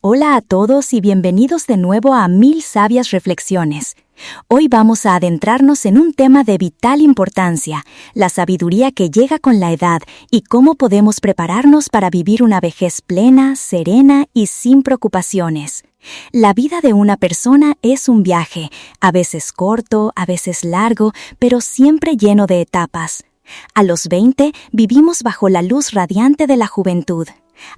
Hola a todos y bienvenidos de nuevo a 1000 sabias reflexiones. Hoy vamos a adentrarnos en un tema de vital importancia, la sabiduría que llega con la edad y cómo podemos prepararnos para vivir una vejez plena, serena y sin preocupaciones. La vida de una persona es un viaje, a veces corto, a veces largo, pero siempre lleno de etapas. A los 20 vivimos bajo la luz radiante de la juventud.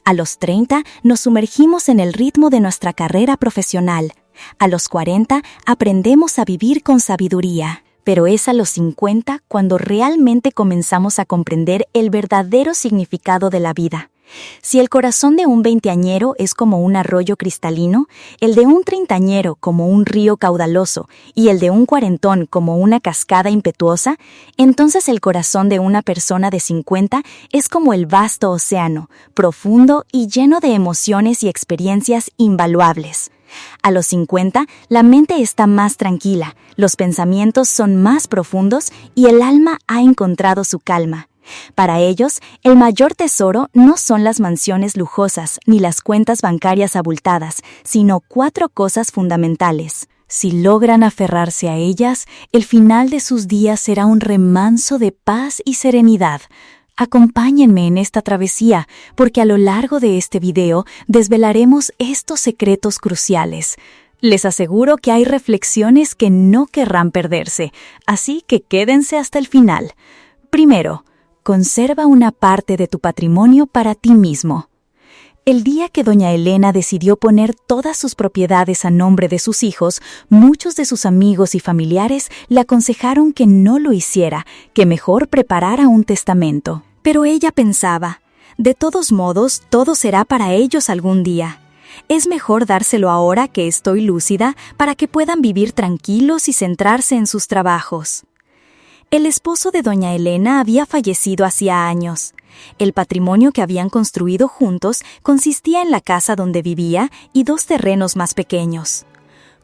A los 30 nos sumergimos en el ritmo de nuestra carrera profesional. A los 40 aprendemos a vivir con sabiduría. Pero es a los 50 cuando realmente comenzamos a comprender el verdadero significado de la vida. Si el corazón de un veinteañero es como un arroyo cristalino, el de un treintañero como un río caudaloso y el de un cuarentón como una cascada impetuosa, entonces el corazón de una persona de 50 es como el vasto océano, profundo y lleno de emociones y experiencias invaluables. A los 50, la mente está más tranquila, los pensamientos son más profundos y el alma ha encontrado su calma. Para ellos, el mayor tesoro no son las mansiones lujosas ni las cuentas bancarias abultadas, sino 4 cosas fundamentales. Si logran aferrarse a ellas, el final de sus días será un remanso de paz y serenidad. Acompáñenme en esta travesía, porque a lo largo de este video desvelaremos estos secretos cruciales. Les aseguro que hay reflexiones que no querrán perderse, así que quédense hasta el final. Primero, conserva una parte de tu patrimonio para ti mismo. El día que doña Elena decidió poner todas sus propiedades a nombre de sus hijos, muchos de sus amigos y familiares le aconsejaron que no lo hiciera, que mejor preparara un testamento. Pero ella pensaba, de todos modos, todo será para ellos algún día. Es mejor dárselo ahora que estoy lúcida para que puedan vivir tranquilos y centrarse en sus trabajos. El esposo de doña Elena había fallecido hacía años. El patrimonio que habían construido juntos consistía en la casa donde vivía y 2 terrenos más pequeños.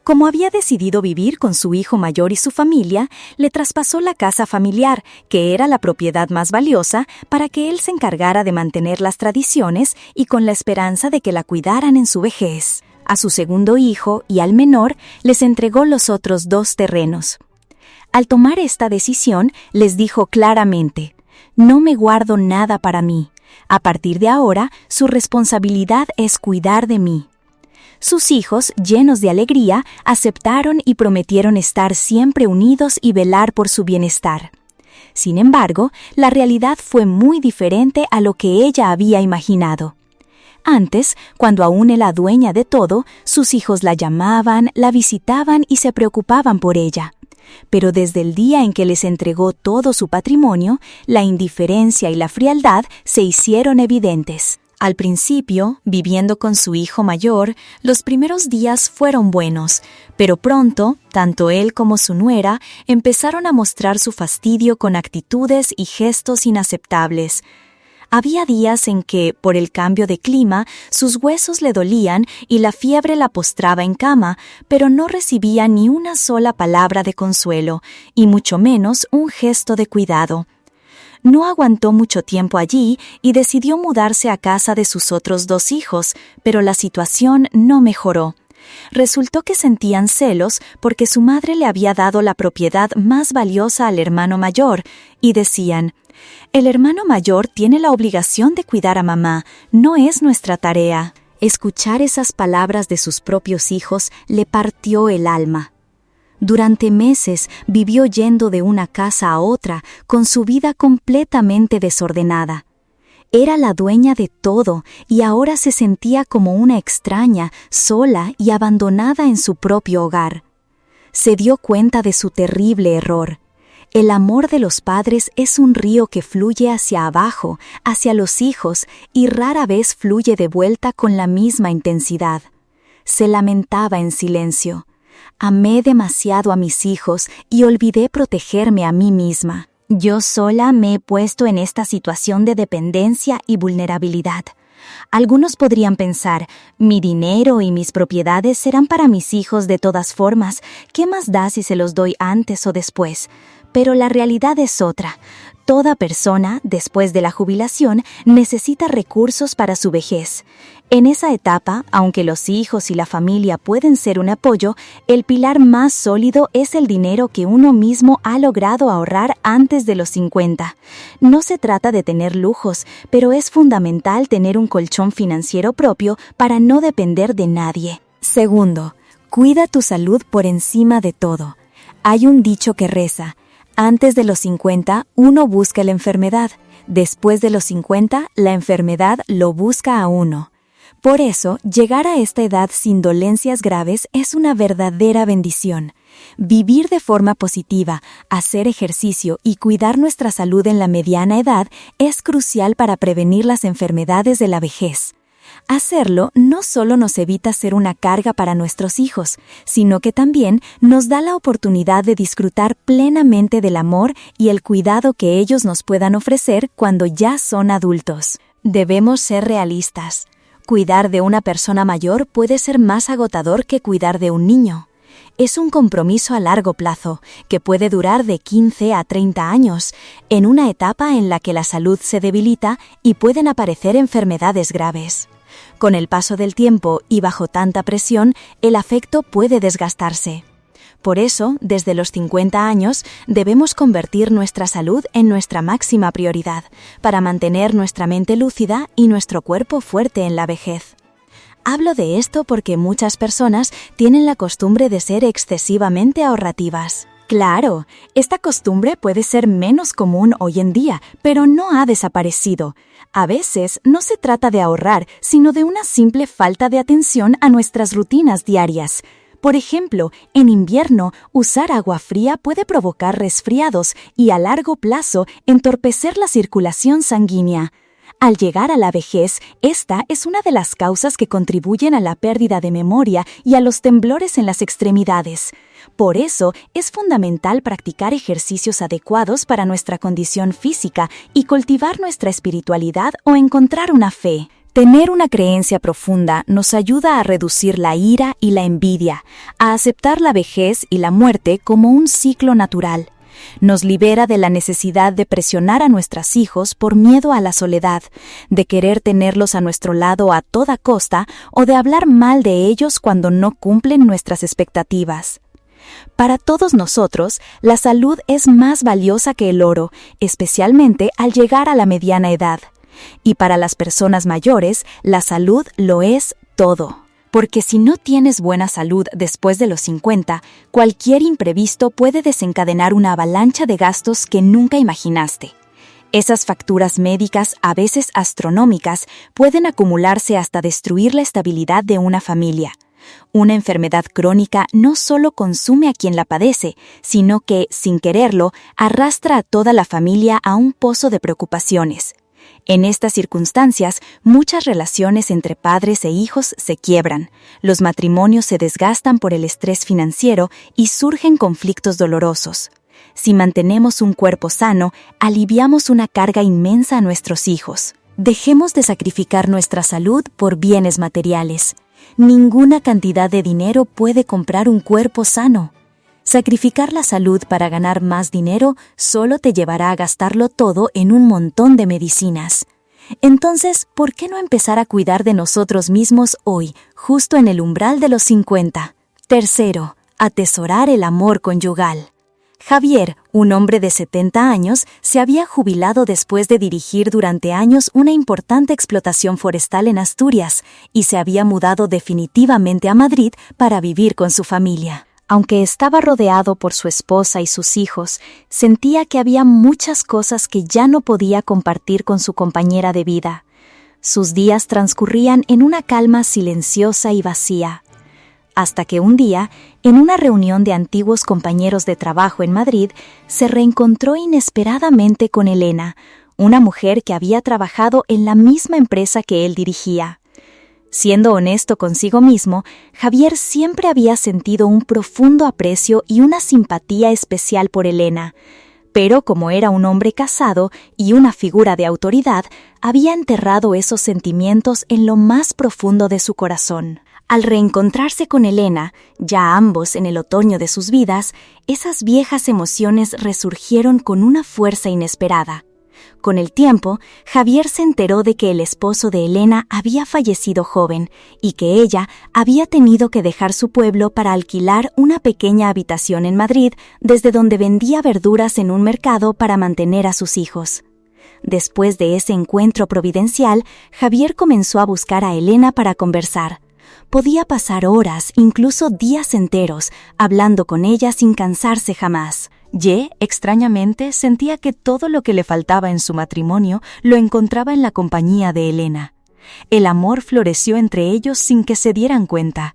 Como había decidido vivir con su hijo mayor y su familia, le traspasó la casa familiar, que era la propiedad más valiosa, para que él se encargara de mantener las tradiciones y con la esperanza de que la cuidaran en su vejez. A su segundo hijo y al menor les entregó los otros 2 terrenos. Al tomar esta decisión, les dijo claramente, «No me guardo nada para mí. A partir de ahora, su responsabilidad es cuidar de mí». Sus hijos, llenos de alegría, aceptaron y prometieron estar siempre unidos y velar por su bienestar. Sin embargo, la realidad fue muy diferente a lo que ella había imaginado. Antes, cuando aún era dueña de todo, sus hijos la llamaban, la visitaban y se preocupaban por ella. Pero desde el día en que les entregó todo su patrimonio, la indiferencia y la frialdad se hicieron evidentes. Al principio, viviendo con su hijo mayor, los primeros días fueron buenos, pero pronto, tanto él como su nuera empezaron a mostrar su fastidio con actitudes y gestos inaceptables. Había días en que, por el cambio de clima, sus huesos le dolían y la fiebre la postraba en cama, pero no recibía ni una sola palabra de consuelo, y mucho menos un gesto de cuidado. No aguantó mucho tiempo allí y decidió mudarse a casa de sus otros 2 hijos, pero la situación no mejoró. Resultó que sentían celos porque su madre le había dado la propiedad más valiosa al hermano mayor, y decían, «El hermano mayor tiene la obligación de cuidar a mamá, no es nuestra tarea». Escuchar esas palabras de sus propios hijos le partió el alma. Durante meses vivió yendo de una casa a otra, con su vida completamente desordenada. Era la dueña de todo y ahora se sentía como una extraña, sola y abandonada en su propio hogar. Se dio cuenta de su terrible error. El amor de los padres es un río que fluye hacia abajo, hacia los hijos, y rara vez fluye de vuelta con la misma intensidad. Se lamentaba en silencio. Amé demasiado a mis hijos y olvidé protegerme a mí misma. Yo sola me he puesto en esta situación de dependencia y vulnerabilidad. Algunos podrían pensar, mi dinero y mis propiedades serán para mis hijos de todas formas, ¿qué más da si se los doy antes o después? Pero la realidad es otra. Toda persona, después de la jubilación, necesita recursos para su vejez. En esa etapa, aunque los hijos y la familia pueden ser un apoyo, el pilar más sólido es el dinero que uno mismo ha logrado ahorrar antes de los 50. No se trata de tener lujos, pero es fundamental tener un colchón financiero propio para no depender de nadie. Segundo, cuida tu salud por encima de todo. Hay un dicho que reza: antes de los 50, uno busca la enfermedad. Después de los 50, la enfermedad lo busca a uno. Por eso, llegar a esta edad sin dolencias graves es una verdadera bendición. Vivir de forma positiva, hacer ejercicio y cuidar nuestra salud en la mediana edad es crucial para prevenir las enfermedades de la vejez. Hacerlo no solo nos evita ser una carga para nuestros hijos, sino que también nos da la oportunidad de disfrutar plenamente del amor y el cuidado que ellos nos puedan ofrecer cuando ya son adultos. Debemos ser realistas. Cuidar de una persona mayor puede ser más agotador que cuidar de un niño. Es un compromiso a largo plazo, que puede durar de 15 a 30 años, en una etapa en la que la salud se debilita y pueden aparecer enfermedades graves. Con el paso del tiempo y bajo tanta presión, el afecto puede desgastarse. Por eso, desde los 50 años, debemos convertir nuestra salud en nuestra máxima prioridad, para mantener nuestra mente lúcida y nuestro cuerpo fuerte en la vejez. Hablo de esto porque muchas personas tienen la costumbre de ser excesivamente ahorrativas. Claro, esta costumbre puede ser menos común hoy en día, pero no ha desaparecido. A veces no se trata de ahorrar, sino de una simple falta de atención a nuestras rutinas diarias. Por ejemplo, en invierno, usar agua fría puede provocar resfriados y a largo plazo entorpecer la circulación sanguínea. Al llegar a la vejez, esta es una de las causas que contribuyen a la pérdida de memoria y a los temblores en las extremidades. Por eso, es fundamental practicar ejercicios adecuados para nuestra condición física y cultivar nuestra espiritualidad o encontrar una fe. Tener una creencia profunda nos ayuda a reducir la ira y la envidia, a aceptar la vejez y la muerte como un ciclo natural. Nos libera de la necesidad de presionar a nuestros hijos por miedo a la soledad, de querer tenerlos a nuestro lado a toda costa o de hablar mal de ellos cuando no cumplen nuestras expectativas. Para todos nosotros, la salud es más valiosa que el oro, especialmente al llegar a la mediana edad. Y para las personas mayores, la salud lo es todo. Porque si no tienes buena salud después de los 50, cualquier imprevisto puede desencadenar una avalancha de gastos que nunca imaginaste. Esas facturas médicas, a veces astronómicas, pueden acumularse hasta destruir la estabilidad de una familia. Una enfermedad crónica no solo consume a quien la padece, sino que, sin quererlo, arrastra a toda la familia a un pozo de preocupaciones. En estas circunstancias, muchas relaciones entre padres e hijos se quiebran, los matrimonios se desgastan por el estrés financiero y surgen conflictos dolorosos. Si mantenemos un cuerpo sano, aliviamos una carga inmensa a nuestros hijos. Dejemos de sacrificar nuestra salud por bienes materiales. Ninguna cantidad de dinero puede comprar un cuerpo sano. Sacrificar la salud para ganar más dinero solo te llevará a gastarlo todo en un montón de medicinas. Entonces, ¿por qué no empezar a cuidar de nosotros mismos hoy, justo en el umbral de los 50? Tercero, atesorar el amor conyugal. Javier, un hombre de 70 años, se había jubilado después de dirigir durante años una importante explotación forestal en Asturias y se había mudado definitivamente a Madrid para vivir con su familia. Aunque estaba rodeado por su esposa y sus hijos, sentía que había muchas cosas que ya no podía compartir con su compañera de vida. Sus días transcurrían en una calma silenciosa y vacía. Hasta que un día, en una reunión de antiguos compañeros de trabajo en Madrid, se reencontró inesperadamente con Elena, una mujer que había trabajado en la misma empresa que él dirigía. Siendo honesto consigo mismo, Javier siempre había sentido un profundo aprecio y una simpatía especial por Elena, pero como era un hombre casado y una figura de autoridad, había enterrado esos sentimientos en lo más profundo de su corazón. Al reencontrarse con Elena, ya ambos en el otoño de sus vidas, esas viejas emociones resurgieron con una fuerza inesperada. Con el tiempo, Javier se enteró de que el esposo de Elena había fallecido joven y que ella había tenido que dejar su pueblo para alquilar una pequeña habitación en Madrid, desde donde vendía verduras en un mercado para mantener a sus hijos. Después de ese encuentro providencial, Javier comenzó a buscar a Elena para conversar. Podía pasar horas, incluso días enteros, hablando con ella sin cansarse jamás. Ye, extrañamente, sentía que todo lo que le faltaba en su matrimonio lo encontraba en la compañía de Elena. El amor floreció entre ellos sin que se dieran cuenta.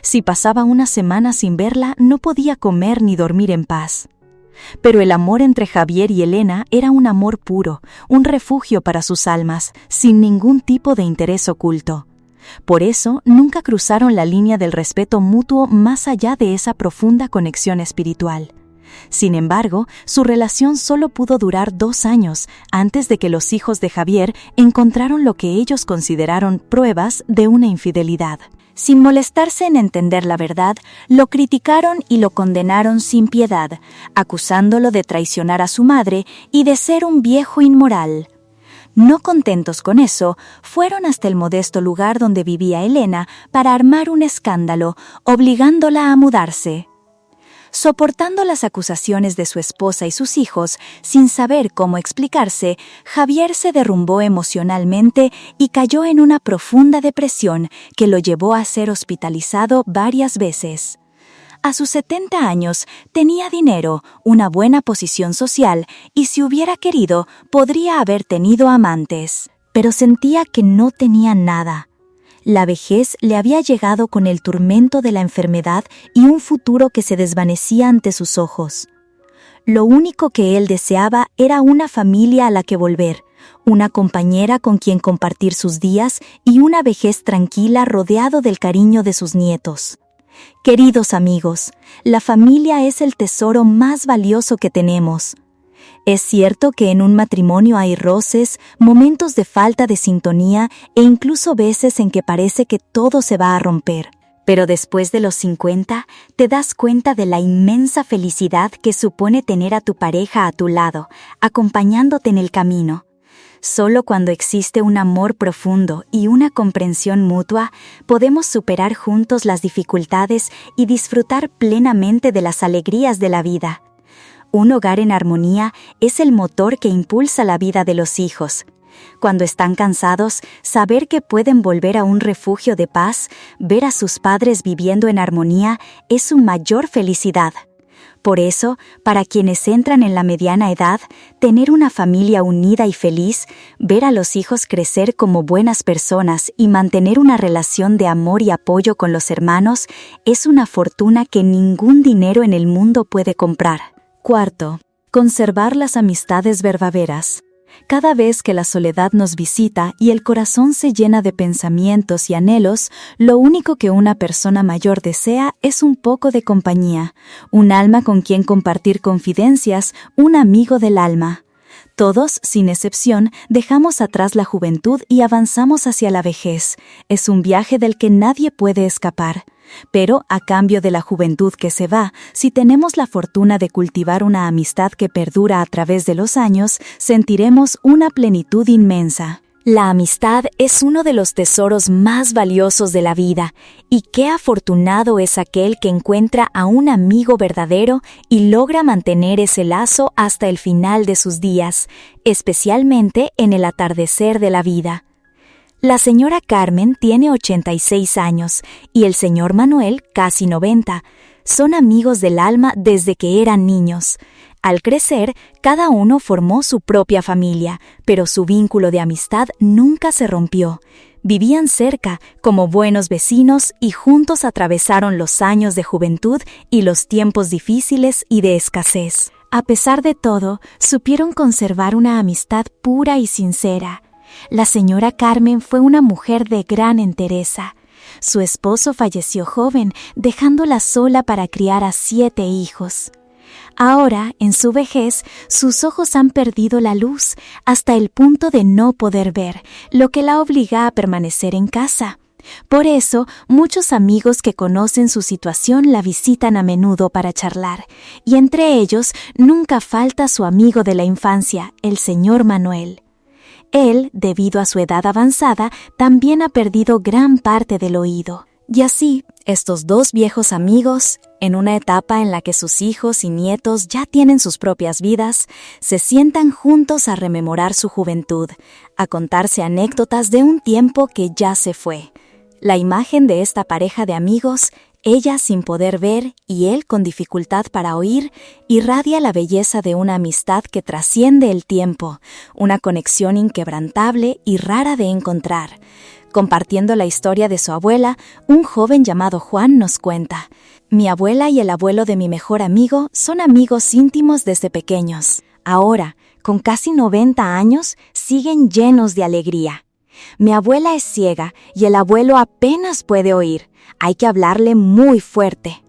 Si pasaba una semana sin verla, no podía comer ni dormir en paz. Pero el amor entre Javier y Elena era un amor puro, un refugio para sus almas, sin ningún tipo de interés oculto. Por eso, nunca cruzaron la línea del respeto mutuo más allá de esa profunda conexión espiritual. Sin embargo, su relación solo pudo durar 2 años antes de que los hijos de Javier encontraron lo que ellos consideraron pruebas de una infidelidad. Sin molestarse en entender la verdad, lo criticaron y lo condenaron sin piedad, acusándolo de traicionar a su madre y de ser un viejo inmoral. No contentos con eso, fueron hasta el modesto lugar donde vivía Elena para armar un escándalo, obligándola a mudarse. Soportando las acusaciones de su esposa y sus hijos, sin saber cómo explicarse, Javier se derrumbó emocionalmente y cayó en una profunda depresión que lo llevó a ser hospitalizado varias veces. A sus 70 años tenía dinero, una buena posición social y si hubiera querido podría haber tenido amantes, pero sentía que no tenía nada. La vejez le había llegado con el tormento de la enfermedad y un futuro que se desvanecía ante sus ojos. Lo único que él deseaba era una familia a la que volver, una compañera con quien compartir sus días y una vejez tranquila rodeado del cariño de sus nietos. Queridos amigos, la familia es el tesoro más valioso que tenemos. Es cierto que en un matrimonio hay roces, momentos de falta de sintonía e incluso veces en que parece que todo se va a romper. Pero después de los 50, te das cuenta de la inmensa felicidad que supone tener a tu pareja a tu lado, acompañándote en el camino. Solo cuando existe un amor profundo y una comprensión mutua, podemos superar juntos las dificultades y disfrutar plenamente de las alegrías de la vida. Un hogar en armonía es el motor que impulsa la vida de los hijos. Cuando están cansados, saber que pueden volver a un refugio de paz, ver a sus padres viviendo en armonía, es su mayor felicidad. Por eso, para quienes entran en la mediana edad, tener una familia unida y feliz, ver a los hijos crecer como buenas personas y mantener una relación de amor y apoyo con los hermanos, es una fortuna que ningún dinero en el mundo puede comprar. Cuarto, conservar las amistades verdaderas. Cada vez que la soledad nos visita y el corazón se llena de pensamientos y anhelos, lo único que una persona mayor desea es un poco de compañía, un alma con quien compartir confidencias, un amigo del alma. Todos, sin excepción, dejamos atrás la juventud y avanzamos hacia la vejez. Es un viaje del que nadie puede escapar. Pero, a cambio de la juventud que se va, si tenemos la fortuna de cultivar una amistad que perdura a través de los años, sentiremos una plenitud inmensa. La amistad es uno de los tesoros más valiosos de la vida, y qué afortunado es aquel que encuentra a un amigo verdadero y logra mantener ese lazo hasta el final de sus días, especialmente en el atardecer de la vida. La señora Carmen tiene 86 años y el señor Manuel casi 90. Son amigos del alma desde que eran niños. Al crecer, cada uno formó su propia familia, pero su vínculo de amistad nunca se rompió. Vivían cerca, como buenos vecinos, y juntos atravesaron los años de juventud y los tiempos difíciles y de escasez. A pesar de todo, supieron conservar una amistad pura y sincera. La señora Carmen fue una mujer de gran entereza. Su esposo falleció joven, dejándola sola para criar a 7 hijos. Ahora, en su vejez, sus ojos han perdido la luz hasta el punto de no poder ver, lo que la obliga a permanecer en casa. Por eso, muchos amigos que conocen su situación la visitan a menudo para charlar, y entre ellos nunca falta su amigo de la infancia, el señor Manuel. Él, debido a su edad avanzada, también ha perdido gran parte del oído. Y así, estos dos viejos amigos, en una etapa en la que sus hijos y nietos ya tienen sus propias vidas, se sientan juntos a rememorar su juventud, a contarse anécdotas de un tiempo que ya se fue. La imagen de esta pareja de amigos, ella sin poder ver y él con dificultad para oír, irradia la belleza de una amistad que trasciende el tiempo, una conexión inquebrantable y rara de encontrar. Compartiendo la historia de su abuela, un joven llamado Juan nos cuenta: «Mi abuela y el abuelo de mi mejor amigo son amigos íntimos desde pequeños. Ahora, con casi 90 años, siguen llenos de alegría. Mi abuela es ciega y el abuelo apenas puede oír. Hay que hablarle muy fuerte.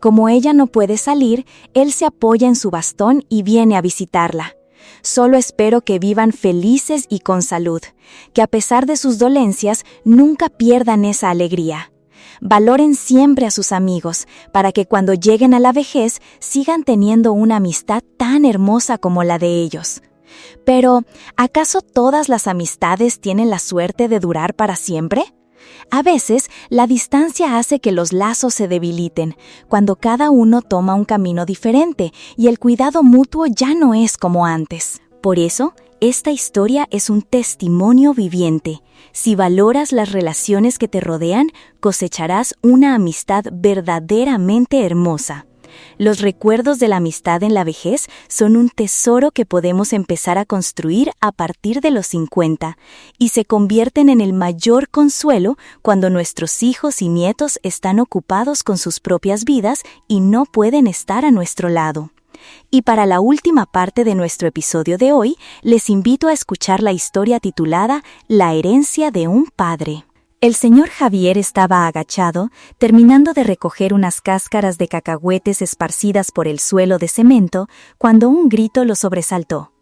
Como ella no puede salir, él se apoya en su bastón y viene a visitarla. Solo espero que vivan felices y con salud, que a pesar de sus dolencias nunca pierdan esa alegría. Valoren siempre a sus amigos para que cuando lleguen a la vejez sigan teniendo una amistad tan hermosa como la de ellos». Pero, ¿acaso todas las amistades tienen la suerte de durar para siempre? A veces, la distancia hace que los lazos se debiliten, cuando cada uno toma un camino diferente y el cuidado mutuo ya no es como antes. Por eso, esta historia es un testimonio viviente. Si valoras las relaciones que te rodean, cosecharás una amistad verdaderamente hermosa. Los recuerdos de la amistad en la vejez son un tesoro que podemos empezar a construir a partir de los 50 y se convierten en el mayor consuelo cuando nuestros hijos y nietos están ocupados con sus propias vidas y no pueden estar a nuestro lado. Y para la última parte de nuestro episodio de hoy, les invito a escuchar la historia titulada La herencia de un padre. El señor Javier estaba agachado, terminando de recoger unas cáscaras de cacahuetes esparcidas por el suelo de cemento, cuando un grito lo sobresaltó.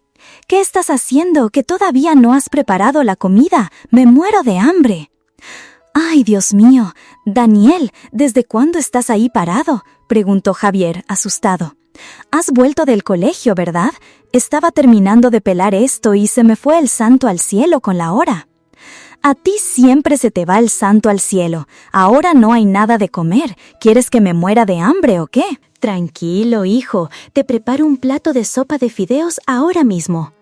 «¿Qué estás haciendo? ¿Que todavía no has preparado la comida? ¡Me muero de hambre!». «¡Ay, Dios mío! Daniel, ¿desde cuándo estás ahí parado?», preguntó Javier, asustado. «Has vuelto del colegio, ¿verdad? Estaba terminando de pelar esto y se me fue el santo al cielo con la hora». «A ti siempre se te va el santo al cielo. Ahora no hay nada de comer. ¿Quieres que me muera de hambre o qué?». «Tranquilo, hijo. Te preparo un plato de sopa de fideos ahora mismo».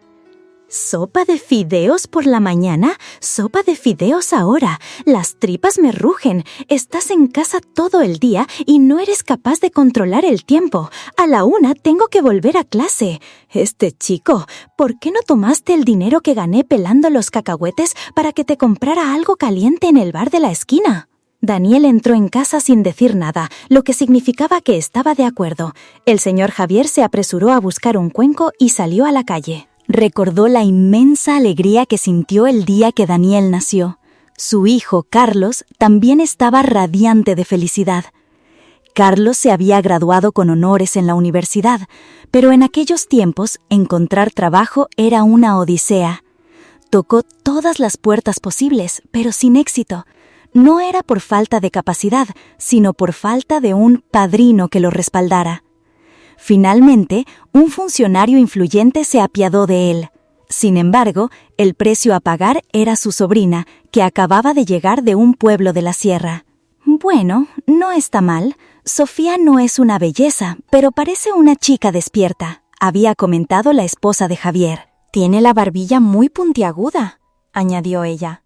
«¿Sopa de fideos por la mañana? ¿Sopa de fideos ahora? Las tripas me rugen. Estás en casa todo el día y no eres capaz de controlar el tiempo. A la 1 tengo que volver a clase. Chico, ¿por qué no tomaste el dinero que gané pelando los cacahuetes para que te comprara algo caliente en el bar de la esquina?». Daniel entró en casa sin decir nada, lo que significaba que estaba de acuerdo. El señor Javier se apresuró a buscar un cuenco y salió a la calle. Recordó la inmensa alegría que sintió el día que Daniel nació. Su hijo, Carlos, también estaba radiante de felicidad. Carlos se había graduado con honores en la universidad, pero en aquellos tiempos encontrar trabajo era una odisea. Tocó todas las puertas posibles, pero sin éxito. No era por falta de capacidad, sino por falta de un padrino que lo respaldara. Finalmente, un funcionario influyente se apiadó de él. Sin embargo, el precio a pagar era su sobrina, que acababa de llegar de un pueblo de la sierra. «Bueno, no está mal. Sofía no es una belleza, pero parece una chica despierta», había comentado la esposa de Javier. «Tiene la barbilla muy puntiaguda», añadió ella.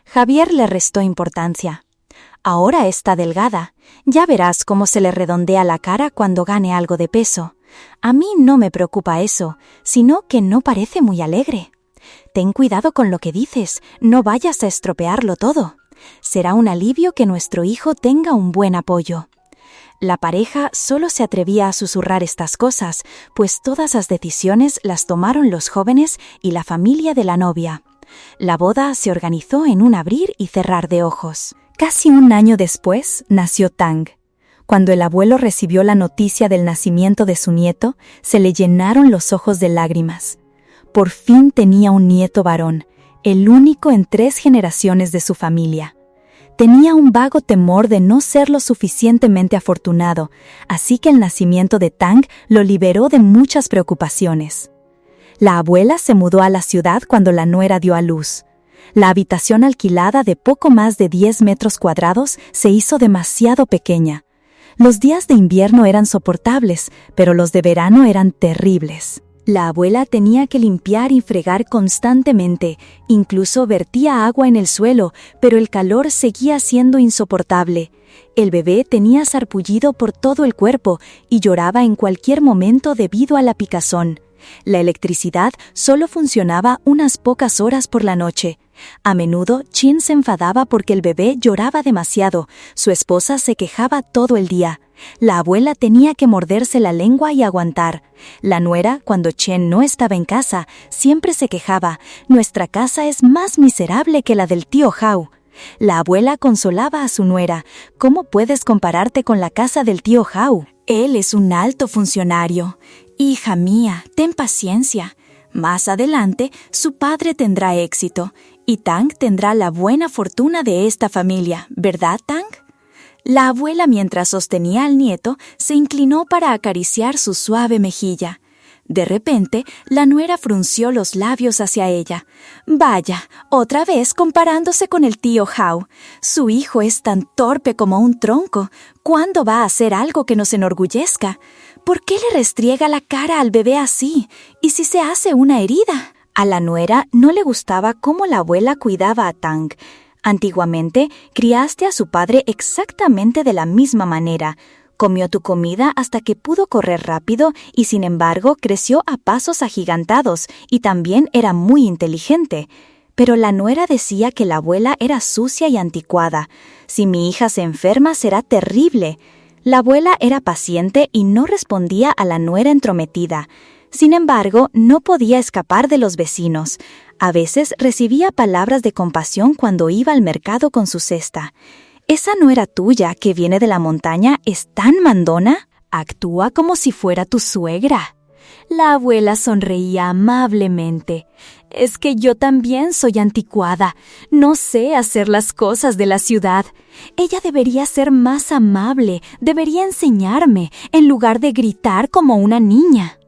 Javier le restó importancia. «Ahora está delgada. Ya verás cómo se le redondea la cara cuando gane algo de peso. A mí no me preocupa eso, sino que no parece muy alegre. Ten cuidado con lo que dices, no vayas a estropearlo todo. Será un alivio que nuestro hijo tenga un buen apoyo». La pareja solo se atrevía a susurrar estas cosas, pues todas las decisiones las tomaron los jóvenes y la familia de la novia. La boda se organizó en un abrir y cerrar de ojos. Casi un año después nació Tang. Cuando el abuelo recibió la noticia del nacimiento de su nieto, se le llenaron los ojos de lágrimas. Por fin tenía un nieto varón, el único en 3 generaciones de su familia. tenía un vago temor de no ser lo suficientemente afortunado, así que el nacimiento de Tang lo liberó de muchas preocupaciones. La abuela se mudó a la ciudad cuando la nuera dio a luz. La habitación alquilada de poco más de 10 metros cuadrados se hizo demasiado pequeña. Los días de invierno eran soportables, pero los de verano eran terribles. La abuela tenía que limpiar y fregar constantemente, incluso vertía agua en el suelo, pero el calor seguía siendo insoportable. El bebé tenía sarpullido por todo el cuerpo y lloraba en cualquier momento debido a la picazón. La electricidad solo funcionaba unas pocas horas por la noche. A menudo, Chin se enfadaba porque el bebé lloraba demasiado. Su esposa se quejaba todo el día. La abuela tenía que morderse la lengua y aguantar. La nuera, cuando Chen no estaba en casa, siempre se quejaba: «Nuestra casa es más miserable que la del tío Hao». La abuela consolaba a su nuera: «¿Cómo puedes compararte con la casa del tío Hao? Él es un alto funcionario. Hija mía, ten paciencia. Más adelante, su padre tendrá éxito, y Tang tendrá la buena fortuna de esta familia, ¿verdad, Tang?». La abuela, mientras sostenía al nieto, se inclinó para acariciar su suave mejilla. De repente, la nuera frunció los labios hacia ella. «Vaya, otra vez comparándose con el tío Hao. Su hijo es tan torpe como un tronco. ¿Cuándo va a hacer algo que nos enorgullezca? ¿Por qué le restriega la cara al bebé así? ¿Y si se hace una herida?». A la nuera no le gustaba cómo la abuela cuidaba a Tang. «Antiguamente, criaste a su padre exactamente de la misma manera. Comió tu comida hasta que pudo correr rápido y, sin embargo, creció a pasos agigantados y también era muy inteligente». Pero la nuera decía que la abuela era sucia y anticuada. «Si mi hija se enferma, será terrible». La abuela era paciente y no respondía a la nuera entrometida. Sin embargo, no podía escapar de los vecinos. A veces recibía palabras de compasión cuando iba al mercado con su cesta. «¿Esa nuera tuya, que viene de la montaña, es tan mandona? Actúa como si fuera tu suegra». La abuela sonreía amablemente. «Es que yo también soy anticuada. No sé hacer las cosas de la ciudad. Ella debería ser más amable, debería enseñarme, en lugar de gritar como una niña».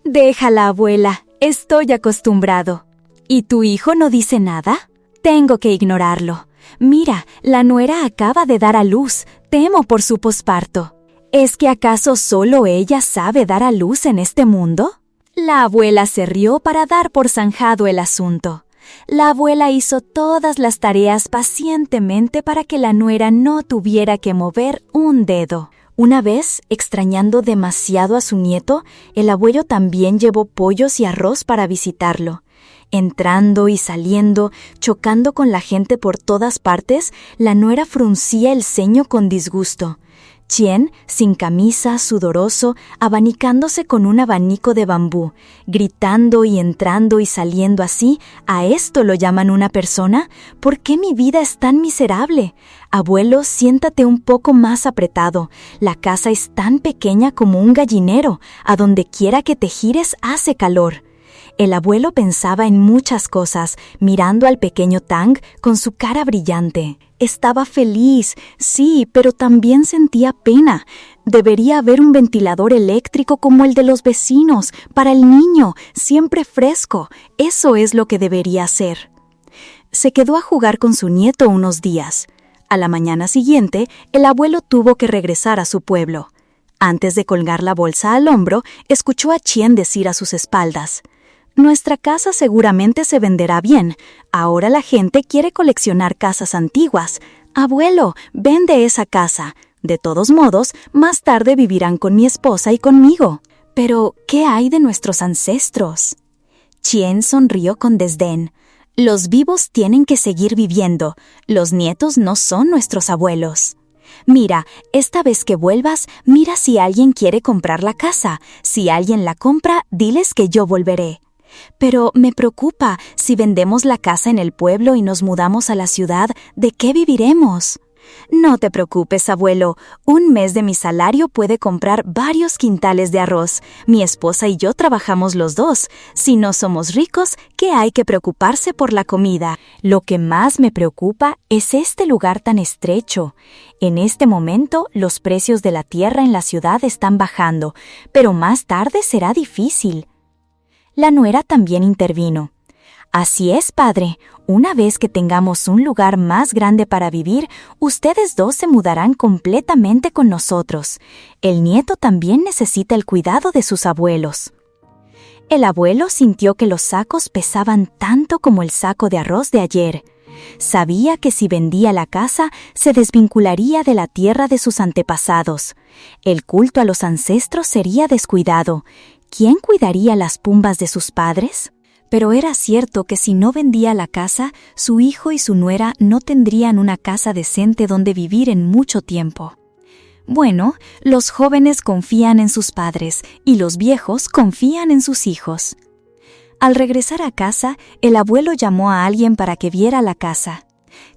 «Déjala, abuela, estoy acostumbrado». «¿Y tu hijo no dice nada?». «Tengo que ignorarlo. Mira, la nuera acaba de dar a luz. Temo por su posparto». «¿Es que acaso solo ella sabe dar a luz en este mundo?». La abuela se rió para dar por zanjado el asunto. La abuela hizo todas las tareas pacientemente para que la nuera no tuviera que mover un dedo. Una vez, extrañando demasiado a su nieto, el abuelo también llevó pollos y arroz para visitarlo. Entrando y saliendo, chocando con la gente por todas partes, la nuera fruncía el ceño con disgusto. Chien, sin camisa, sudoroso, abanicándose con un abanico de bambú, gritando y entrando y saliendo así, ¿a esto lo llaman una persona? ¿Por qué mi vida es tan miserable? Abuelo, siéntate un poco más apretado. La casa es tan pequeña como un gallinero. A donde quiera que te gires hace calor. El abuelo pensaba en muchas cosas, mirando al pequeño Tang con su cara brillante. Estaba feliz, sí, pero también sentía pena. Debería haber un ventilador eléctrico como el de los vecinos, para el niño, siempre fresco. Eso es lo que debería hacer. Se quedó a jugar con su nieto unos días. A la mañana siguiente, el abuelo tuvo que regresar a su pueblo. Antes de colgar la bolsa al hombro, escuchó a Chien decir a sus espaldas: «Nuestra casa seguramente se venderá bien. Ahora la gente quiere coleccionar casas antiguas. Abuelo, vende esa casa. De todos modos, más tarde vivirán con mi esposa y conmigo». «Pero, ¿qué hay de nuestros ancestros?». Chien sonrió con desdén. «Los vivos tienen que seguir viviendo. Los nietos no son nuestros abuelos». «Mira, esta vez que vuelvas, mira si alguien quiere comprar la casa. Si alguien la compra, diles que yo volveré». «Pero me preocupa, si vendemos la casa en el pueblo y nos mudamos a la ciudad, ¿de qué viviremos?». No te preocupes, abuelo. Un mes de mi salario puede comprar varios quintales de arroz. Mi esposa y yo trabajamos los dos. Si no somos ricos, ¿qué hay que preocuparse por la comida? Lo que más me preocupa es este lugar tan estrecho. En este momento, los precios de la tierra en la ciudad están bajando, pero más tarde será difícil. La nuera también intervino. Así es, padre. Una vez que tengamos un lugar más grande para vivir, ustedes dos se mudarán completamente con nosotros. El nieto también necesita el cuidado de sus abuelos. El abuelo sintió que los sacos pesaban tanto como el saco de arroz de ayer. Sabía que si vendía la casa, se desvincularía de la tierra de sus antepasados. El culto a los ancestros sería descuidado. ¿Quién cuidaría las tumbas de sus padres? Pero era cierto que si no vendía la casa, su hijo y su nuera no tendrían una casa decente donde vivir en mucho tiempo. Bueno, los jóvenes confían en sus padres y los viejos confían en sus hijos. Al regresar a casa, el abuelo llamó a alguien para que viera la casa.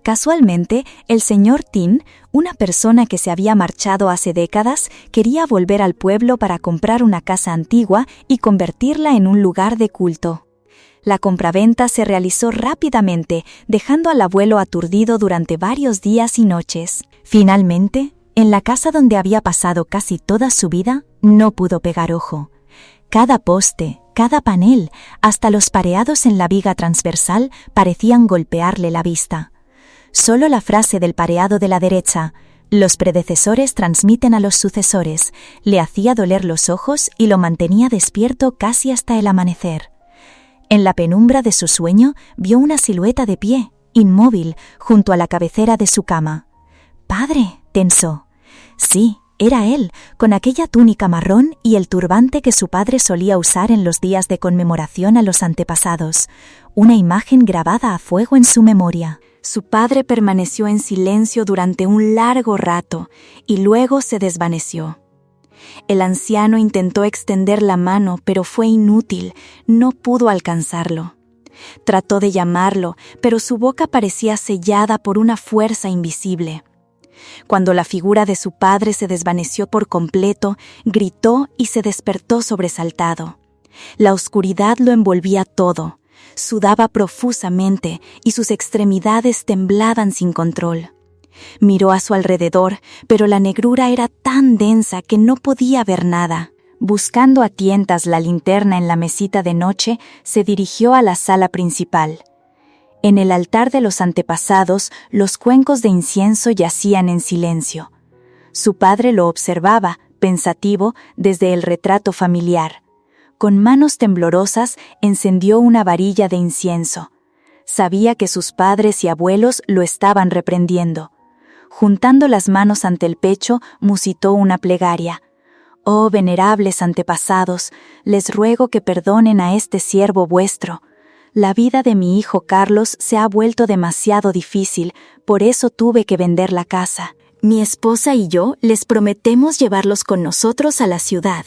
Casualmente, el señor Tin, una persona que se había marchado hace décadas, quería volver al pueblo para comprar una casa antigua y convertirla en un lugar de culto. La compraventa se realizó rápidamente, dejando al abuelo aturdido durante varios días y noches. Finalmente, en la casa donde había pasado casi toda su vida, no pudo pegar ojo. Cada poste, cada panel, hasta los pareados en la viga transversal parecían golpearle la vista. Solo la frase del pareado de la derecha, «Los predecesores transmiten a los sucesores», le hacía doler los ojos y lo mantenía despierto casi hasta el amanecer. En la penumbra de su sueño vio una silueta de pie, inmóvil, junto a la cabecera de su cama. «Padre», pensó. Sí, era él, con aquella túnica marrón y el turbante que su padre solía usar en los días de conmemoración a los antepasados, una imagen grabada a fuego en su memoria. Su padre permaneció en silencio durante un largo rato y luego se desvaneció. El anciano intentó extender la mano, pero fue inútil, no pudo alcanzarlo. Trató de llamarlo, pero su boca parecía sellada por una fuerza invisible. Cuando la figura de su padre se desvaneció por completo, gritó y se despertó sobresaltado. La oscuridad lo envolvía todo, sudaba profusamente y sus extremidades temblaban sin control. Miró a su alrededor, pero la negrura era tan densa que no podía ver nada. Buscando a tientas la linterna en la mesita de noche, se dirigió a la sala principal. En el altar de los antepasados, los cuencos de incienso yacían en silencio. Su padre lo observaba, pensativo, desde el retrato familiar. Con manos temblorosas, encendió una varilla de incienso. Sabía que sus padres y abuelos lo estaban reprendiendo. Juntando las manos ante el pecho, musitó una plegaria. «Oh, venerables antepasados, les ruego que perdonen a este siervo vuestro. La vida de mi hijo Carlos se ha vuelto demasiado difícil, por eso tuve que vender la casa. Mi esposa y yo les prometemos llevarlos con nosotros a la ciudad».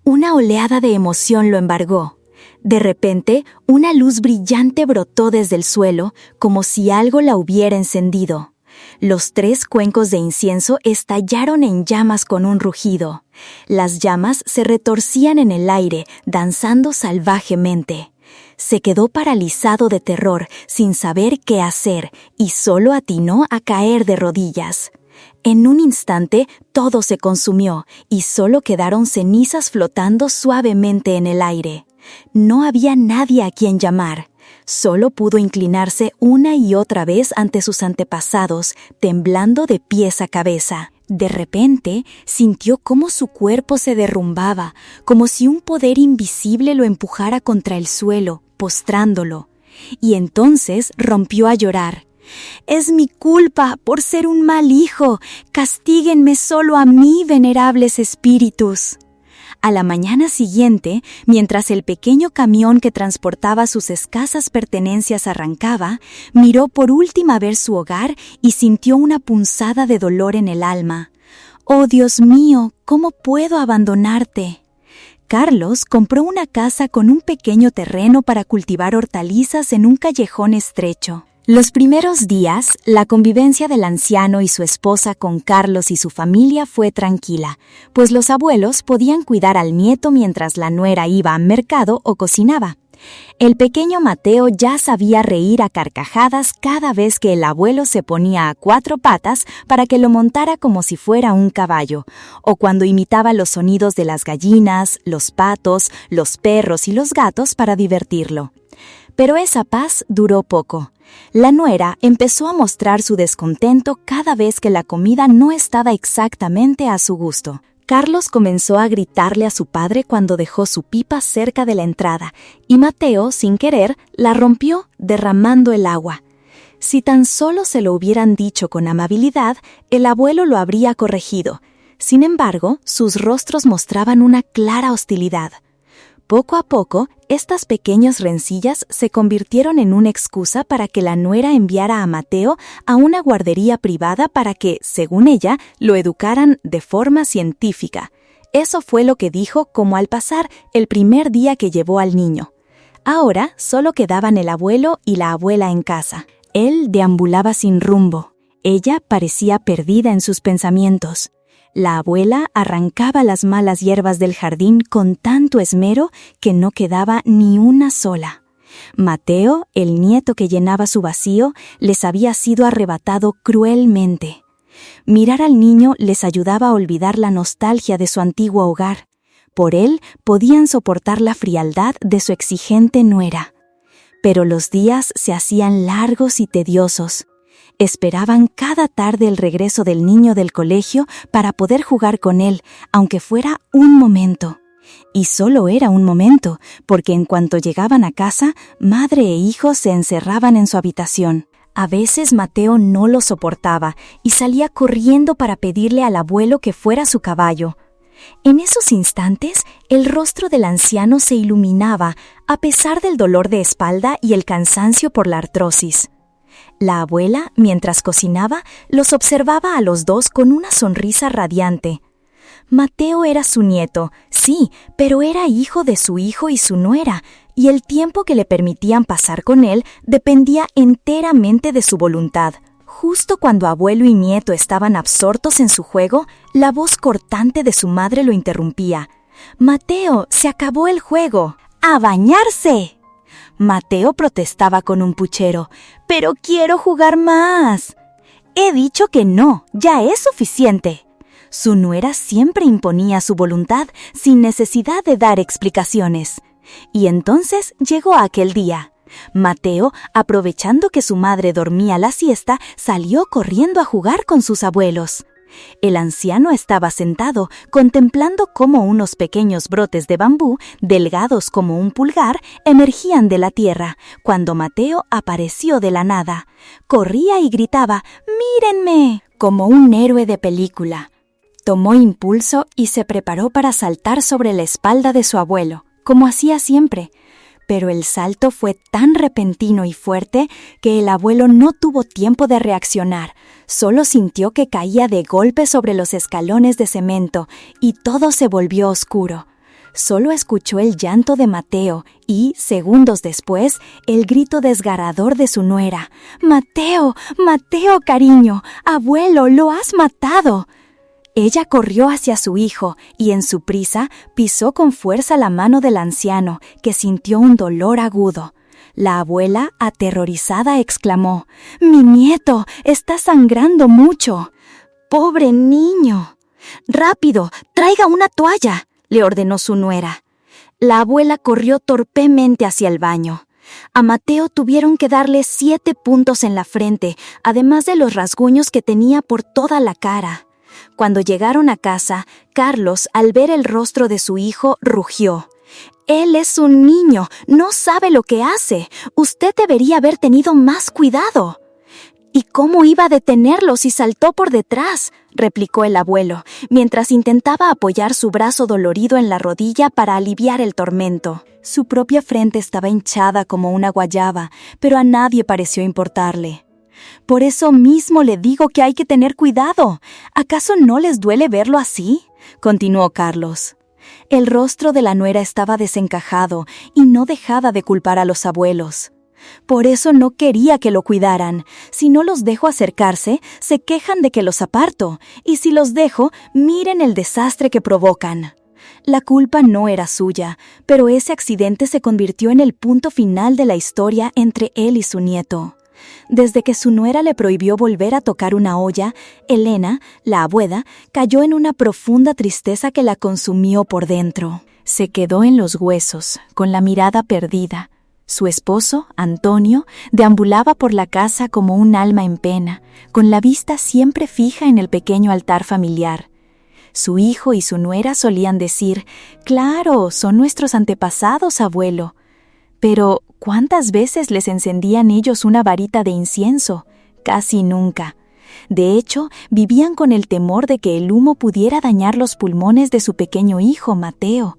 Una oleada de emoción lo embargó. De repente, una luz brillante brotó desde el suelo, como si algo la hubiera encendido. Los 3 cuencos de incienso estallaron en llamas con un rugido. Las llamas se retorcían en el aire, danzando salvajemente. Se quedó paralizado de terror, sin saber qué hacer, y solo atinó a caer de rodillas. En un instante, todo se consumió, y solo quedaron cenizas flotando suavemente en el aire. No había nadie a quien llamar. Solo pudo inclinarse una y otra vez ante sus antepasados, temblando de pies a cabeza. De repente, sintió cómo su cuerpo se derrumbaba, como si un poder invisible lo empujara contra el suelo, postrándolo. Y entonces rompió a llorar. «Es mi culpa por ser un mal hijo. Castíguenme solo a mí, venerables espíritus». A la mañana siguiente, mientras el pequeño camión que transportaba sus escasas pertenencias arrancaba, miró por última vez su hogar y sintió una punzada de dolor en el alma. «Oh, Dios mío, ¿cómo puedo abandonarte?». Carlos compró una casa con un pequeño terreno para cultivar hortalizas en un callejón estrecho. Los primeros días, la convivencia del anciano y su esposa con Carlos y su familia fue tranquila, pues los abuelos podían cuidar al nieto mientras la nuera iba al mercado o cocinaba. El pequeño Mateo ya sabía reír a carcajadas cada vez que el abuelo se ponía a 4 patas para que lo montara como si fuera un caballo, o cuando imitaba los sonidos de las gallinas, los patos, los perros y los gatos para divertirlo. Pero esa paz duró poco. La nuera empezó a mostrar su descontento cada vez que la comida no estaba exactamente a su gusto. Carlos comenzó a gritarle a su padre cuando dejó su pipa cerca de la entrada, y Mateo, sin querer, la rompió, derramando el agua. Si tan solo se lo hubieran dicho con amabilidad, el abuelo lo habría corregido. Sin embargo, sus rostros mostraban una clara hostilidad. Poco a poco, estas pequeñas rencillas se convirtieron en una excusa para que la nuera enviara a Mateo a una guardería privada para que, según ella, lo educaran de forma científica. Eso fue lo que dijo como al pasar el primer día que llevó al niño. Ahora solo quedaban el abuelo y la abuela en casa. Él deambulaba sin rumbo. Ella parecía perdida en sus pensamientos. La abuela arrancaba las malas hierbas del jardín con tanto esmero que no quedaba ni una sola. Mateo, el nieto que llenaba su vacío, les había sido arrebatado cruelmente. Mirar al niño les ayudaba a olvidar la nostalgia de su antiguo hogar. Por él podían soportar la frialdad de su exigente nuera. Pero los días se hacían largos y tediosos. Esperaban cada tarde el regreso del niño del colegio para poder jugar con él, aunque fuera un momento. Y solo era un momento, porque en cuanto llegaban a casa, madre e hijo se encerraban en su habitación. A veces Mateo no lo soportaba y salía corriendo para pedirle al abuelo que fuera su caballo. En esos instantes, el rostro del anciano se iluminaba, a pesar del dolor de espalda y el cansancio por la artrosis. La abuela, mientras cocinaba, los observaba a los dos con una sonrisa radiante. Mateo era su nieto, sí, pero era hijo de su hijo y su nuera, y el tiempo que le permitían pasar con él dependía enteramente de su voluntad. Justo cuando abuelo y nieto estaban absortos en su juego, la voz cortante de su madre lo interrumpía. «Mateo, se acabó el juego. ¡A bañarse!». Mateo protestaba con un puchero. «¡Pero quiero jugar más!». «He dicho que no, ya es suficiente». Su nuera siempre imponía su voluntad sin necesidad de dar explicaciones. Y entonces llegó aquel día. Mateo, aprovechando que su madre dormía la siesta, salió corriendo a jugar con sus abuelos. El anciano estaba sentado, contemplando cómo unos pequeños brotes de bambú, delgados como un pulgar, emergían de la tierra, cuando Mateo apareció de la nada. Corría y gritaba «¡Mírenme!», como un héroe de película. Tomó impulso y se preparó para saltar sobre la espalda de su abuelo, como hacía siempre. Pero el salto fue tan repentino y fuerte que el abuelo no tuvo tiempo de reaccionar. Solo sintió que caía de golpe sobre los escalones de cemento y todo se volvió oscuro. Solo escuchó el llanto de Mateo y, segundos después, el grito desgarrador de su nuera. «¡Mateo! ¡Mateo, cariño! ¡Abuelo, lo has matado!». Ella corrió hacia su hijo y en su prisa pisó con fuerza la mano del anciano, que sintió un dolor agudo. La abuela, aterrorizada, exclamó: «¡Mi nieto! ¡Está sangrando mucho!». «¡Pobre niño!». «¡Rápido! ¡Traiga una toalla!», le ordenó su nuera. La abuela corrió torpemente hacia el baño. A Mateo tuvieron que darle 7 puntos en la frente, además de los rasguños que tenía por toda la cara. Cuando llegaron a casa, Carlos, al ver el rostro de su hijo, rugió: «Él es un niño, no sabe lo que hace. Usted debería haber tenido más cuidado». «¿Y cómo iba a detenerlo si saltó por detrás?», replicó el abuelo, mientras intentaba apoyar su brazo dolorido en la rodilla para aliviar el tormento. Su propia frente estaba hinchada como una guayaba, pero a nadie pareció importarle. «Por eso mismo le digo que hay que tener cuidado. ¿Acaso no les duele verlo así?», continuó Carlos. El rostro de la nuera estaba desencajado y no dejaba de culpar a los abuelos. Por eso no quería que lo cuidaran. Si no los dejo acercarse, se quejan de que los aparto, y si los dejo, miren el desastre que provocan. La culpa no era suya, pero ese accidente se convirtió en el punto final de la historia entre él y su nieto. Desde que su nuera le prohibió volver a tocar una olla, Elena, la abuela, cayó en una profunda tristeza que la consumió por dentro. Se quedó en los huesos, con la mirada perdida. Su esposo, Antonio, deambulaba por la casa como un alma en pena, con la vista siempre fija en el pequeño altar familiar. Su hijo y su nuera solían decir: «Claro, son nuestros antepasados, abuelo». Pero, ¿cuántas veces les encendían ellos una varita de incienso? Casi nunca. De hecho, vivían con el temor de que el humo pudiera dañar los pulmones de su pequeño hijo, Mateo.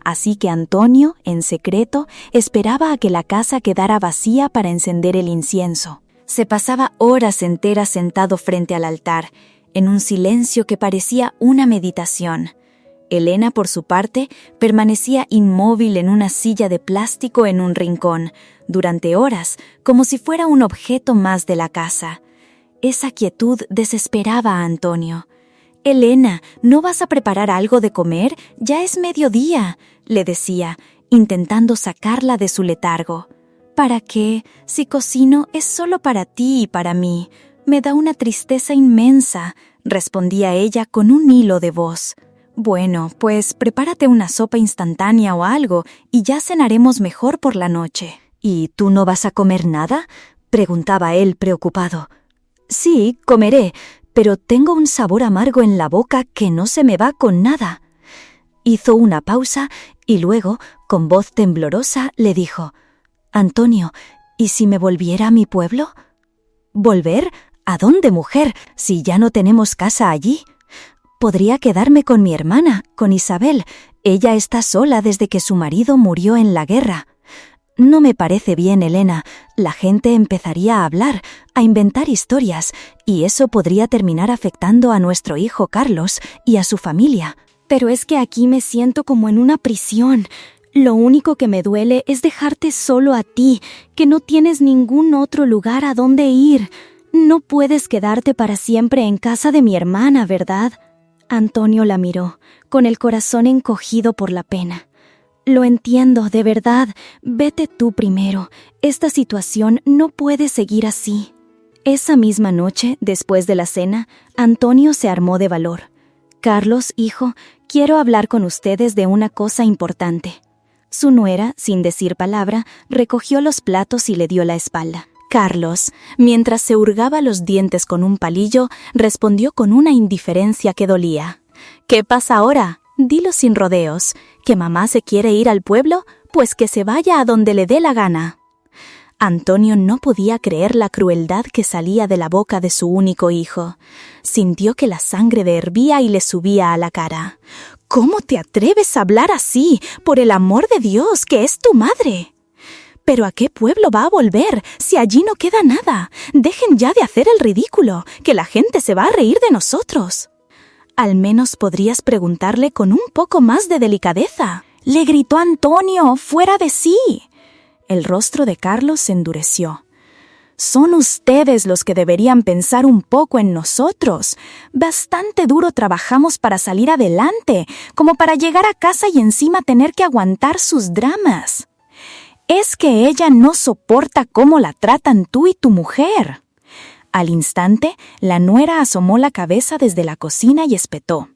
Así que Antonio, en secreto, esperaba a que la casa quedara vacía para encender el incienso. Se pasaba horas enteras sentado frente al altar, en un silencio que parecía una meditación. Elena, por su parte, permanecía inmóvil en una silla de plástico en un rincón, durante horas, como si fuera un objeto más de la casa. Esa quietud desesperaba a Antonio. «Elena, ¿no vas a preparar algo de comer? Ya es mediodía», le decía, intentando sacarla de su letargo. «¿Para qué? Si cocino es solo para ti y para mí. Me da una tristeza inmensa», respondía ella con un hilo de voz. «Bueno, pues prepárate una sopa instantánea o algo y ya cenaremos mejor por la noche». «¿Y tú no vas a comer nada?», preguntaba él preocupado. «Sí, comeré, pero tengo un sabor amargo en la boca que no se me va con nada». Hizo una pausa y luego, con voz temblorosa, le dijo: «Antonio, ¿y si me volviera a mi pueblo?» «¿Volver? ¿A dónde, mujer, si ya no tenemos casa allí?» «Podría quedarme con mi hermana, con Isabel. Ella está sola desde que su marido murió en la guerra». «No me parece bien, Elena. La gente empezaría a hablar, a inventar historias, y eso podría terminar afectando a nuestro hijo Carlos y a su familia». «Pero es que aquí me siento como en una prisión. Lo único que me duele es dejarte solo a ti, que no tienes ningún otro lugar a donde ir. No puedes quedarte para siempre en casa de mi hermana, ¿verdad?» Antonio la miró, con el corazón encogido por la pena. «Lo entiendo, de verdad. Vete tú primero. Esta situación no puede seguir así». Esa misma noche, después de la cena, Antonio se armó de valor. «Carlos, hijo, quiero hablar con ustedes de una cosa importante». Su nuera, sin decir palabra, recogió los platos y le dio la espalda. Carlos, mientras se hurgaba los dientes con un palillo, respondió con una indiferencia que dolía. «¿Qué pasa ahora? Dilo sin rodeos. ¿Que mamá se quiere ir al pueblo? Pues que se vaya a donde le dé la gana». Antonio no podía creer la crueldad que salía de la boca de su único hijo. Sintió que la sangre le hervía y le subía a la cara. «¿Cómo te atreves a hablar así? Por el amor de Dios, que es tu madre». «¿Pero a qué pueblo va a volver, si allí no queda nada? Dejen ya de hacer el ridículo, que la gente se va a reír de nosotros». «Al menos podrías preguntarle con un poco más de delicadeza», le gritó Antonio, fuera de sí. El rostro de Carlos se endureció. «Son ustedes los que deberían pensar un poco en nosotros. Bastante duro trabajamos para salir adelante, como para llegar a casa y encima tener que aguantar sus dramas. Es que ella no soporta cómo la tratan tú y tu mujer». Al instante, la nuera asomó la cabeza desde la cocina y espetó: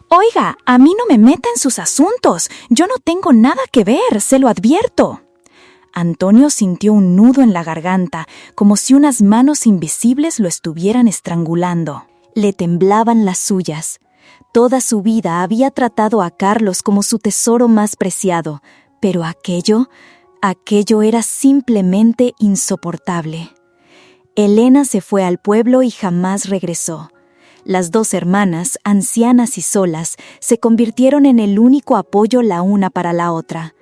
«Oiga, a mí no me meta en sus asuntos. Yo no tengo nada que ver, se lo advierto». Antonio sintió un nudo en la garganta, como si unas manos invisibles lo estuvieran estrangulando. Le temblaban las suyas. Toda su vida había tratado a Carlos como su tesoro más preciado, pero aquello era simplemente insoportable. Elena se fue al pueblo y jamás regresó. Las dos hermanas, ancianas y solas, se convirtieron en el único apoyo la una para la otra.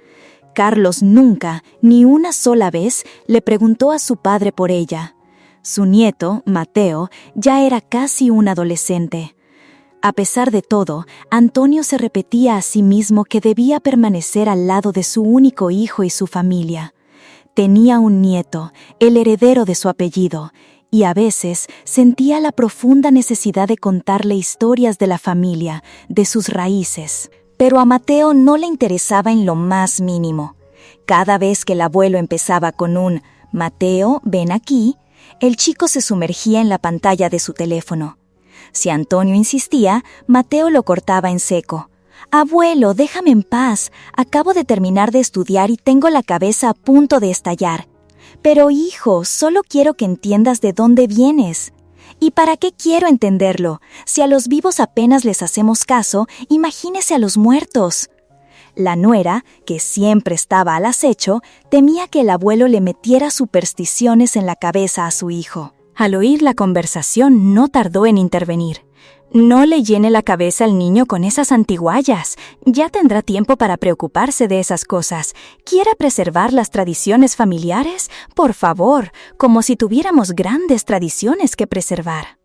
Carlos nunca, ni una sola vez, le preguntó a su padre por ella. Su nieto, Mateo, ya era casi un adolescente. A pesar de todo, Antonio se repetía a sí mismo que debía permanecer al lado de su único hijo y su familia. Tenía un nieto, el heredero de su apellido, y a veces sentía la profunda necesidad de contarle historias de la familia, de sus raíces. Pero a Mateo no le interesaba en lo más mínimo. Cada vez que el abuelo empezaba con un «Mateo, ven aquí», el chico se sumergía en la pantalla de su teléfono. Si Antonio insistía, Mateo lo cortaba en seco. «Abuelo, déjame en paz. Acabo de terminar de estudiar y tengo la cabeza a punto de estallar». «Pero hijo, solo quiero que entiendas de dónde vienes». «¿Y para qué quiero entenderlo? Si a los vivos apenas les hacemos caso, imagínese a los muertos». La nuera, que siempre estaba al acecho, temía que el abuelo le metiera supersticiones en la cabeza a su hijo. Al oír la conversación, no tardó en intervenir. «No le llene la cabeza al niño con esas antiguallas. Ya tendrá tiempo para preocuparse de esas cosas. ¿Quiere preservar las tradiciones familiares? Por favor, como si tuviéramos grandes tradiciones que preservar».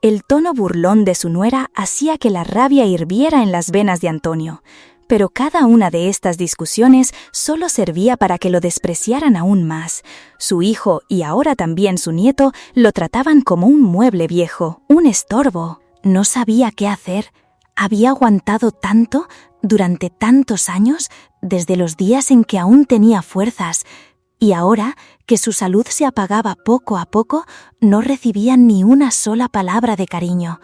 El tono burlón de su nuera hacía que la rabia hirviera en las venas de Antonio. Pero cada una de estas discusiones solo servía para que lo despreciaran aún más. Su hijo y ahora también su nieto lo trataban como un mueble viejo, un estorbo. No sabía qué hacer. Había aguantado tanto durante tantos años, desde los días en que aún tenía fuerzas, y ahora que su salud se apagaba poco a poco, no recibía ni una sola palabra de cariño.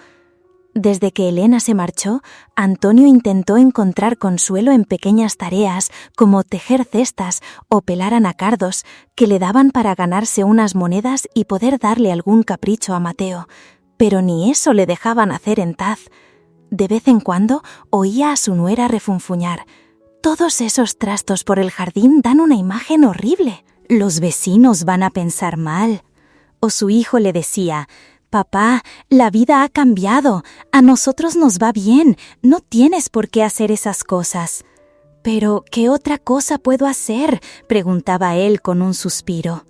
Desde que Elena se marchó, Antonio intentó encontrar consuelo en pequeñas tareas como tejer cestas o pelar anacardos que le daban para ganarse unas monedas y poder darle algún capricho a Mateo, pero ni eso le dejaban hacer en Taz. De vez en cuando oía a su nuera refunfuñar: «Todos esos trastos por el jardín dan una imagen horrible. Los vecinos van a pensar mal». O su hijo le decía: «Papá, la vida ha cambiado. A nosotros nos va bien. No tienes por qué hacer esas cosas». «¿Pero qué otra cosa puedo hacer?», preguntaba él con un suspiro.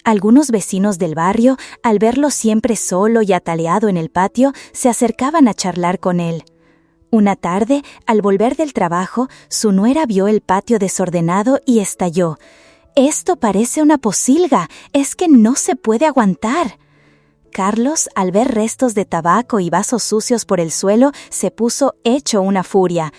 Algunos vecinos del barrio, al verlo siempre solo y ataleado en el patio, se acercaban a charlar con él. Una tarde, al volver del trabajo, su nuera vio el patio desordenado y estalló: «Esto parece una posilga. Es que no se puede aguantar». Carlos, al ver restos de tabaco y vasos sucios por el suelo, se puso hecho una furia.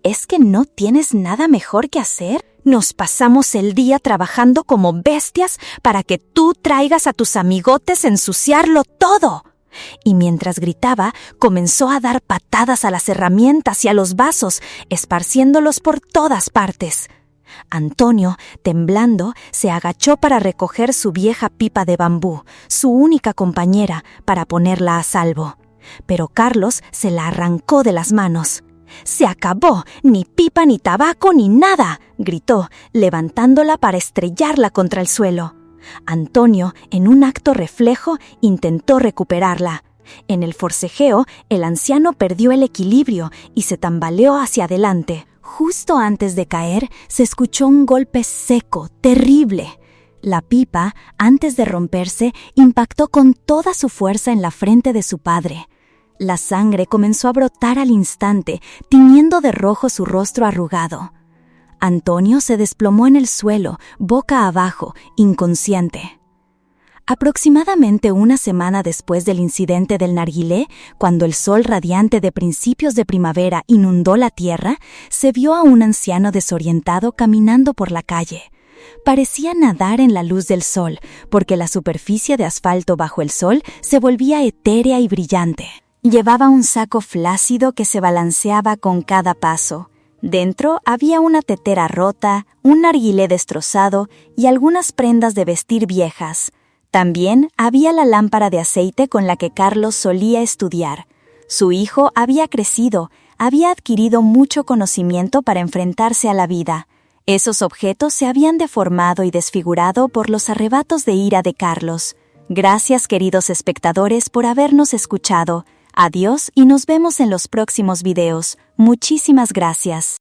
«¿Es que no tienes nada mejor que hacer? Nos pasamos el día trabajando como bestias para que tú traigas a tus amigotes a ensuciarlo todo». Y mientras gritaba, comenzó a dar patadas a las herramientas y a los vasos, esparciéndolos por todas partes. Antonio, temblando, se agachó para recoger su vieja pipa de bambú, su única compañera, para ponerla a salvo. Pero Carlos se la arrancó de las manos. «¡Se acabó! ¡Ni pipa, ni tabaco, ni nada!», gritó, levantándola para estrellarla contra el suelo. Antonio, en un acto reflejo, intentó recuperarla. En el forcejeo, el anciano perdió el equilibrio y se tambaleó hacia adelante. Justo antes de caer, se escuchó un golpe seco, terrible. La pipa, antes de romperse, impactó con toda su fuerza en la frente de su padre. La sangre comenzó a brotar al instante, tiñendo de rojo su rostro arrugado. Antonio se desplomó en el suelo, boca abajo, inconsciente. Aproximadamente una semana después del incidente del narguilé, cuando el sol radiante de principios de primavera inundó la tierra, se vio a un anciano desorientado caminando por la calle. Parecía nadar en la luz del sol, porque la superficie de asfalto bajo el sol se volvía etérea y brillante. Llevaba un saco flácido que se balanceaba con cada paso. Dentro había una tetera rota, un narguilé destrozado y algunas prendas de vestir viejas. También había la lámpara de aceite con la que Carlos solía estudiar. Su hijo había crecido, había adquirido mucho conocimiento para enfrentarse a la vida. Esos objetos se habían deformado y desfigurado por los arrebatos de ira de Carlos. Gracias, queridos espectadores, por habernos escuchado. Adiós y nos vemos en los próximos videos. Muchísimas gracias.